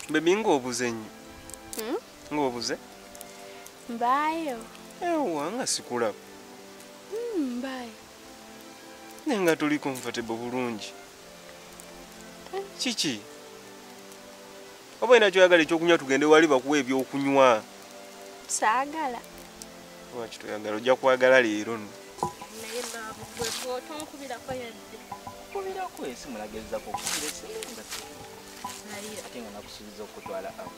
Baby ng'obuze nnyo. Ng'obuze? Mbaayo. Ewa nga sikulaba. Mbaayo. Nenga tuli comfortable bulungi. Kiki? Oba ina kyoyagala ekyokunywa tugende wali bakuwa ebyokunywa. Saagala. Lwaki toyagala ojja kwagala leero nno. Naye babu gwe bw'otonkubirako yadde. Kubirako esimu nagezako okukubira esimu nga ate nga nakusuubiza okutwala awo.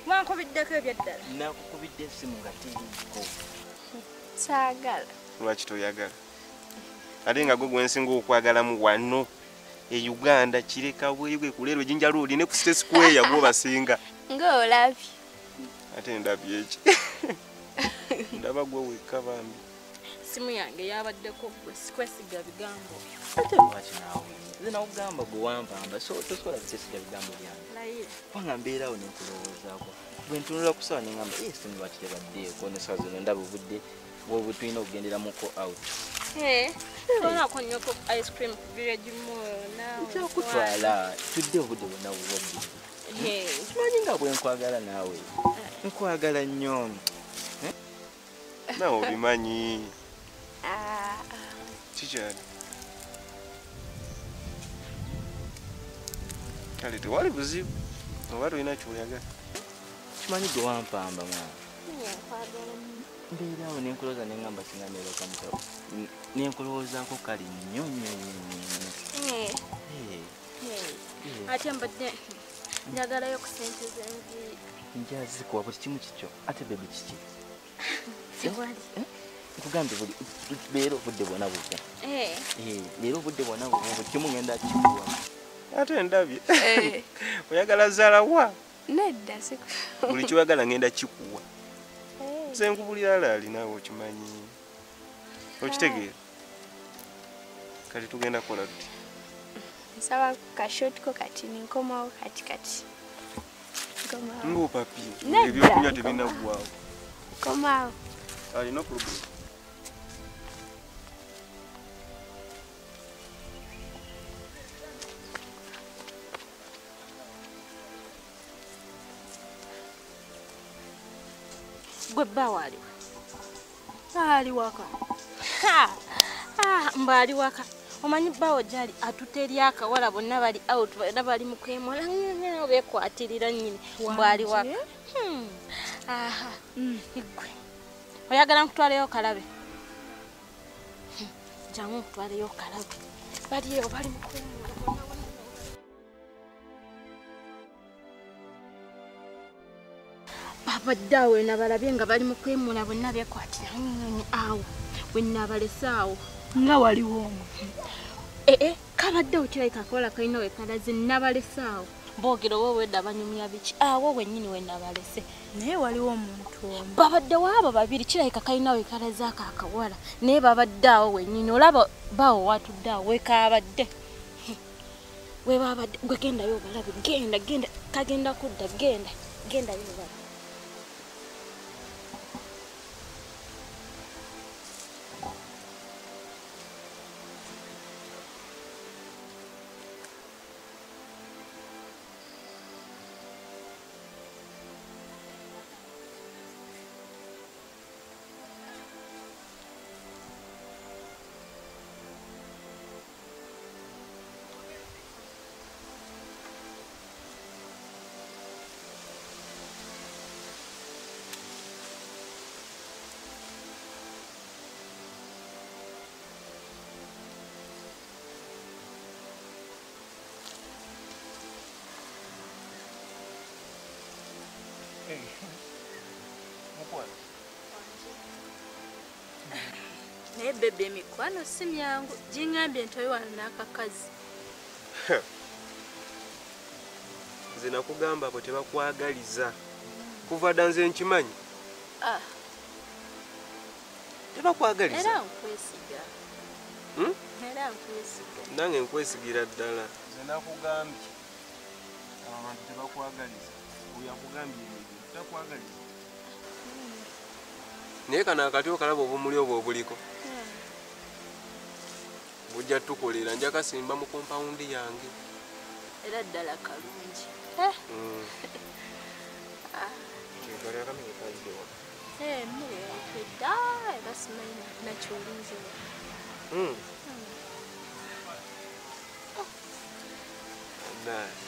Wankubiddeko ebyaddala. Nakukubidde esimu nga teriiko. Saagala. Lwaki toyagala? Ate nga gwe gwensinga okwagalamu wano e Uganda kireka bwebwe kuleero Jinja Road ne ku State Square yagwo basinga. Ng'olabye. Ate ndabye eki. Ndaba gwe wekka bambi. Simu yange yabaddeko gwe sikwesiga bigambo. Ate lwaki naawe? Nze nakugamba gwe wampamba so tosobola kuteesiga bigambo byange. Naye. Kubanga mbeerawo ne nkulowoozaako. Bwe ntunula ku sawa ne ngamba esimu lwaki tebaddeeko ne sawa zino ndaba obudde bw'obu tulina okugenderamuko out. Tona konyoko ice cream village mall now. Kyakutwala tudde obudde bwonna bubwadde. Kimanyi nga bwe nkwagala naawe. Nkwagala nnyo. Nawe obimanyi. Kikyali. Kale tewali buzibu. Oba tolina kyoyagala. Kimanyi gwe wampamba mwana. Mbeerawo ne nkulowooza ne ngamba singa neebaka mutabo. Ne nkulowoozaako kali nnyo nnyo nnyo. Ate mbadde njagalayo ku ssente z'enviiri. Njazikuwa buli kimu kikyo. Ate bebi kiki? Siwali. Nkugambye buli leero obudde bwonna bubwo. Leero obudde bwonna bubwo buli kimu ngenda kikuwa. Ate ndabye. Oyagala zaalawa? Nedda siku. Buli kyoyagala ngenda kikuwa. Nze nkubulira laali naawe okimanyi. Okitegeera? Kati tugenda kukola tuti. Nsaba kashotiko kati ninkomawo kati. Ngo papi. Ebyokunywa tebinaggwaawo. Komawo. No problem. Gwe bba waliwo. Ali waka. Mbali waka. Omanyi bbawo gyali atuteri akawala bonna bali out bonna bali mu kwemola beekwatirira nnyini mbali waka. Igwe. Oyagala nkutwaleyo kalabe. Jangu nkutwaleyo kalabe. Baliyo bali mu kwemola bonna. Babadde awo nabalabye nga bali mu kwemula bonna beekwatira awo we nabalese awo nga waliwo omu. Kabaddewo kirabika akawala kalina we kalaze nabalese awo boogera oba wedda banyumya biki awo wennyini we nabalese. Naye waliwo omuntu omu. Babaddewo abo babiri kirabika kalina we kalaze ako akawala naye babadde awo wennyini olaba bawo watudde awo wekaabadde. We babadde gwe gendayo obalabe genda kagenda kudda genda yo obalabe. Naye bebe emikwano si myangu gingambye nti oyo wano n'akakazi. Nze nakugamba abo tebakwagaliza. Kuva dda nze nkimanyi. Tebakwagaliza. Era nkwesiga. Era nkwesiga. Nange nkwesigira ddala. Nze nakugambye abantu tebakwagaliza. Oyo akugambye ebyo takwagaliza. Naye kano akati okalaba obumuli obwo obuliko. Bujja tukolera nja kasimba mu compound yange. Era ddala kalungi. kali akamenya kayide wa mmere yakedda era simanyi nakyolinze nice